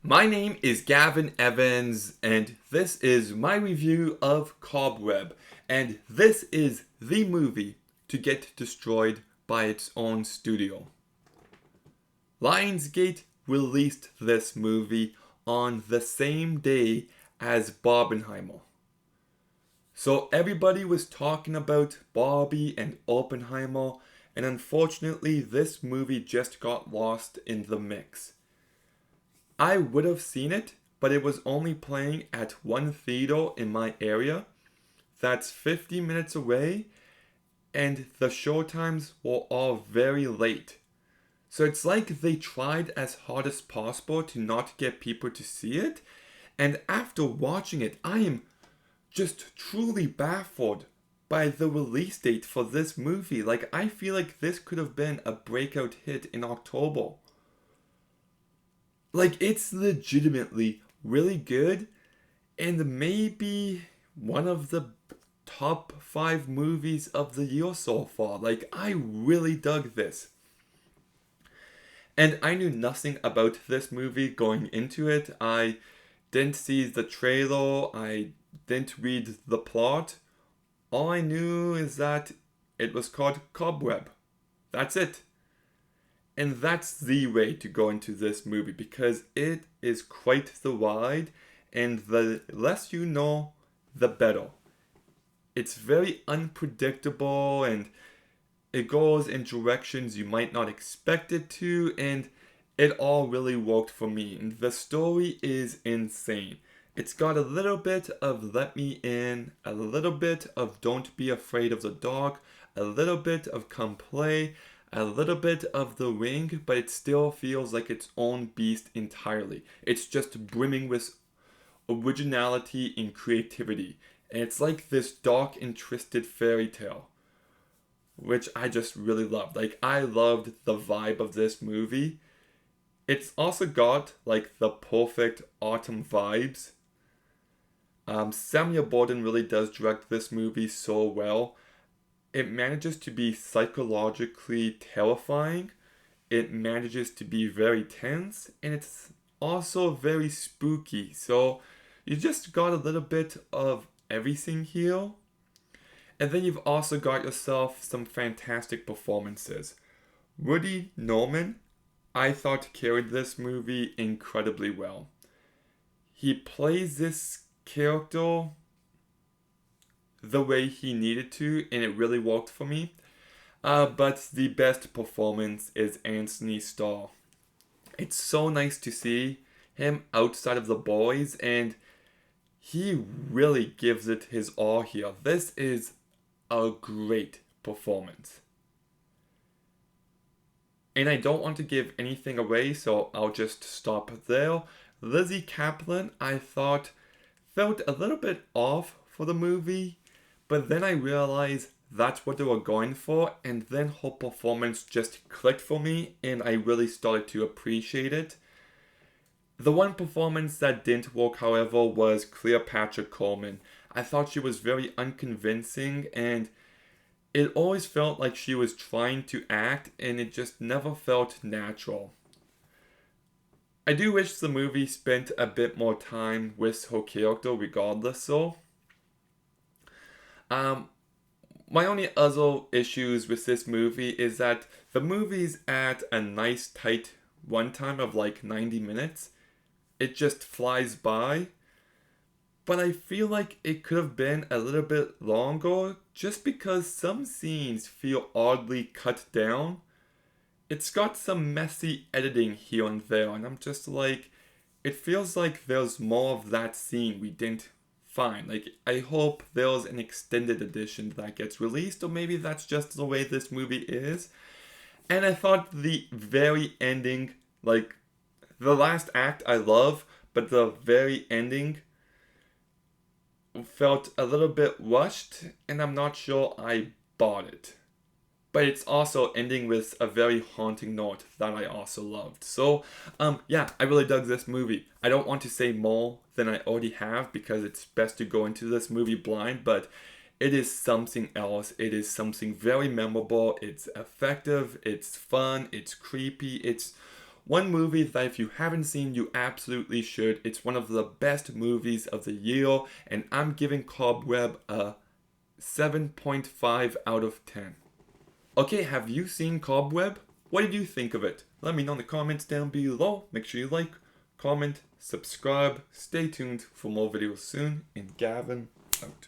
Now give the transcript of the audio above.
My name is Gavin Evans, and this is my review of Cobweb, and this is the movie to get destroyed by its own studio. Lionsgate released this movie on the same day as Barbenheimer. So everybody was talking about Barbie and Oppenheimer, and unfortunately, this movie just got lost in the mix. I would have seen it, but it was only playing at one theater in my area. That's 50 minutes away, and the showtimes were all very late. So it's like they tried as hard as possible to not get people to see it, and after watching it, I am just truly baffled by the release date for this movie. Like, I feel like this could have been a breakout hit in October. Like, it's legitimately really good and maybe one of the top 5 movies of the year so far. Like, I really dug this. And I knew nothing about this movie going into it. I didn't see the trailer, I didn't read the plot. All I knew is that it was called Cobweb. That's it. And that's the way to go into this movie because it is quite the ride, and the less you know, the better. It's very unpredictable and it goes in directions you might not expect it to, and it all really worked for me. And the story is insane. It's got a little bit of Let Me In, a little bit of Don't Be Afraid of the Dark, a little bit of Come Play, a little bit of The Ring, but it still feels like its own beast entirely. It's just brimming with originality and creativity. And it's like this dark and twisted fairy tale, which I just really loved. Like, I loved the vibe of this movie. It's also got like the perfect autumn vibes. Samuel Borden really does direct this movie so well. It manages to be psychologically terrifying. It manages to be very tense, and it's also very spooky. So you just got a little bit of everything here. And then you've also got yourself some fantastic performances. Woody Norman, I thought, carried this movie incredibly well. He plays this character the way he needed to, and it really worked for me. But the best performance is Anthony Starr. It's so nice to see him outside of the boys, and he really gives it his all here. This is a great performance. And I don't want to give anything away, so I'll just stop there. Lizzie Kaplan, I thought, felt a little bit off for the movie, but then I realized that's what they were going for, and then her performance just clicked for me, and I really started to appreciate it. The one performance that didn't work, however, was Cleopatra Coleman. I thought she was very unconvincing, and it always felt like she was trying to act, and it just never felt natural. I do wish the movie spent a bit more time with her character regardless though. My only other issues with this movie is that the movie's at a nice tight runtime of like 90 minutes. It just flies by. But I feel like it could have been a little bit longer just because some scenes feel oddly cut down. It's got some messy editing here and there, and I'm just like, it feels like there's more of that scene we didn't find. Like, I hope there's an extended edition that gets released, or maybe that's just the way this movie is. And I thought the very ending, like, the last act I love, but the very ending felt a little bit rushed, and I'm not sure I bought it. But it's also ending with a very haunting note that I also loved. So, yeah, I really dug this movie. I don't want to say more than I already have because it's best to go into this movie blind, but it is something else. It is something very memorable. It's effective, it's fun, it's creepy, it's One movie that if you haven't seen, you absolutely should. It's one of the best movies of the year, and I'm giving Cobweb a 7.5 out of 10. Okay, have you seen Cobweb? What did you think of it? Let me know in the comments down below. Make sure you like, comment, subscribe. Stay tuned for more videos soon, and Gavin out.